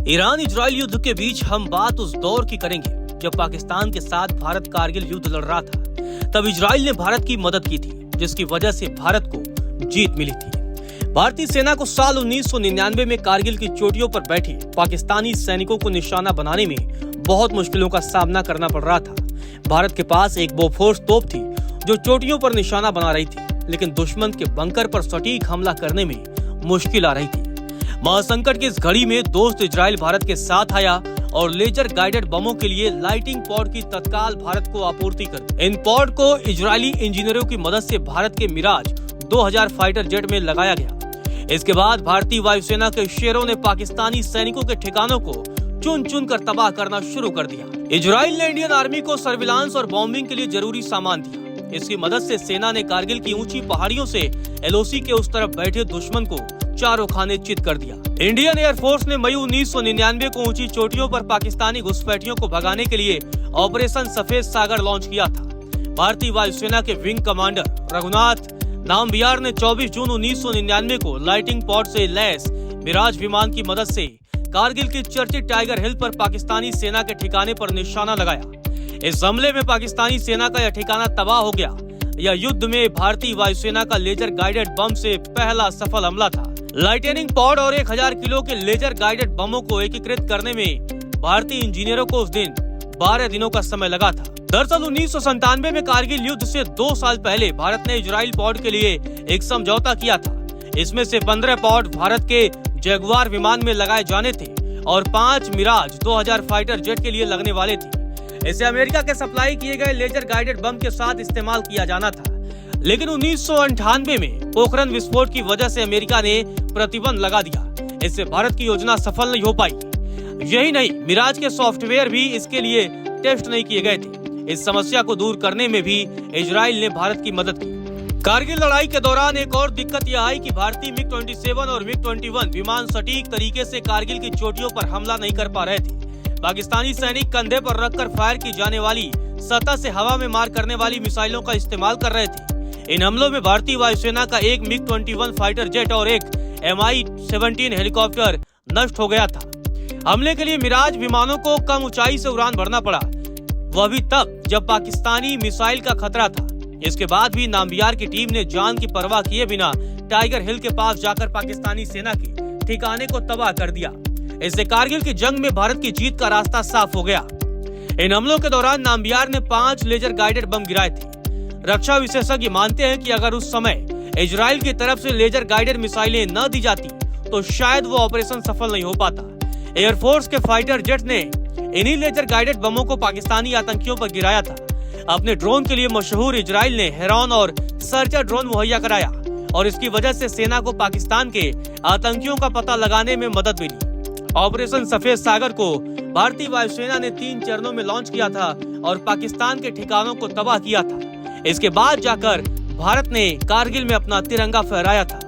Iran Israel युद्ध के बीच हम बात उस दौर की करेंगे जब पाकिस्तान के साथ भारत कारगिल युद्ध लड़ रहा था। तब इजराइल ने भारत की मदद की थी, जिसकी वजह से भारत को जीत मिली थी। भारतीय सेना को साल 1999 में कारगिल की चोटियों पर बैठे पाकिस्तानी सैनिकों को निशाना बनाने में बहुत मुश्किलों का सामना करना पड़ रहा था। भारत के पास एक बोफोर्स तोप थी जो चोटियों पर निशाना बना रही थी, लेकिन दुश्मन के बंकर पर सटीक हमला करने में मुश्किल आ रही थी। महासंकट की इस घड़ी में दोस्त इजराइल भारत के साथ आया और लेजर गाइडेड बमों के लिए लाइटिंग पॉड की तत्काल भारत को आपूर्ति कर दी। इन पॉड को इजरायली इंजीनियरों की मदद से भारत के मिराज 2000 फाइटर जेट में लगाया गया। इसके बाद भारतीय वायुसेना के शेरों ने पाकिस्तानी सैनिकों के ठिकानों को चुन चुन कर तबाह करना शुरू कर दिया। इजराइल ने इंडियन आर्मी को सर्विलांस और बॉम्बिंग के लिए जरूरी सामान दिया। इसकी मदद से सेना ने कारगिल की ऊंची पहाड़ियों से एलओसी के उस तरफ बैठे दुश्मन को चारों खाने चित कर दिया। इंडियन एयरफोर्स ने मई 1999 को ऊंची चोटियों पर पाकिस्तानी घुसपैठियों को भगाने के लिए ऑपरेशन सफेद सागर लॉन्च किया था। भारतीय वायुसेना के विंग कमांडर रघुनाथ नामबियार ने 24 जून 1999 को लाइटिंग पॉड से लैस मिराज विमान की मदद से कारगिल के चर्चित टाइगर हिल पर पाकिस्तानी सेना के ठिकाने पर निशाना लगाया। इस हमले में पाकिस्तानी सेना का यह ठिकाना तबाह हो गया। यह युद्ध में भारतीय वायुसेना का लेजर गाइडेड बम से पहला सफल हमला था। लाइटनिंग पॉड और 1000 किलो के लेजर गाइडेड बमों को एकीकृत करने में भारतीय इंजीनियरों को उस दिन 12 दिनों का समय लगा था। दरअसल 1997 में कारगिल युद्ध से 2 साल पहले भारत ने इजराइल पॉड के लिए एक समझौता किया था। इसमें से 15 पॉड भारत के जगुआर विमान में लगाए जाने थे और 5 मिराज 2000 फाइटर जेट के लिए लगने वाले थे। इसे अमेरिका के सप्लाई किए गए लेजर गाइडेड बम के साथ इस्तेमाल किया जाना था, लेकिन 1998 में पोखरण विस्फोट की वजह से अमेरिका ने प्रतिबंध लगा दिया। इससे भारत की योजना सफल नहीं हो पाई। यही नहीं, मिराज के सॉफ्टवेयर भी इसके लिए टेस्ट नहीं किए गए थे। इस समस्या को दूर करने में भी इजराइल ने भारत की मदद की। कारगिल लड़ाई के दौरान एक और दिक्कत यह आई कि भारतीय मिग-27 और मिग-21 विमान सटीक तरीके से कारगिल की चोटियों पर हमला नहीं कर पा रहे थे। पाकिस्तानी सैनिक कंधे पर रखकर फायर की जाने वाली सतह से हवा में मार करने वाली मिसाइलों का इस्तेमाल कर रहे थे। इन हमलों में भारतीय वायुसेना का एक मिग-21 फाइटर जेट और एक Mi-17 हेलीकॉप्टर नष्ट हो गया था। हमले के लिए मिराज विमानों को कम ऊंचाई से उड़ान भरना पड़ा, वह भी तब जब पाकिस्तानी मिसाइल का खतरा था। इसके बाद भी नामबियार की टीम ने जान की परवाह किए बिना टाइगर हिल के पास जाकर पाकिस्तानी सेना के ठिकाने को तबाह कर दिया। इससे कारगिल की जंग में भारत की जीत का रास्ता साफ हो गया। इन हमलों के दौरान नामबियार ने 5 लेजर गाइडेड बम गिराए थे। रक्षा विशेषज्ञ मानते हैं कि अगर उस समय इजराइल की तरफ से लेजर गाइडेड मिसाइलें न दी जाती तो शायद वो ऑपरेशन सफल नहीं हो पाता। एयरफोर्स के फाइटर जेट ने इन्हीं लेजर गाइडेड बमों को पाकिस्तानी आतंकियों पर गिराया था। अपने ड्रोन के लिए मशहूर इजराइल ने हेरॉन और सर्चर ड्रोन मुहैया कराया और इसकी वजह से सेना को पाकिस्तान के आतंकियों का पता लगाने में मदद मिली। ऑपरेशन सफेद सागर को भारतीय वायुसेना ने 3 चरणों में लॉन्च किया था और पाकिस्तान के ठिकानों को तबाह किया था। इसके बाद जाकर भारत ने कारगिल में अपना तिरंगा फहराया था।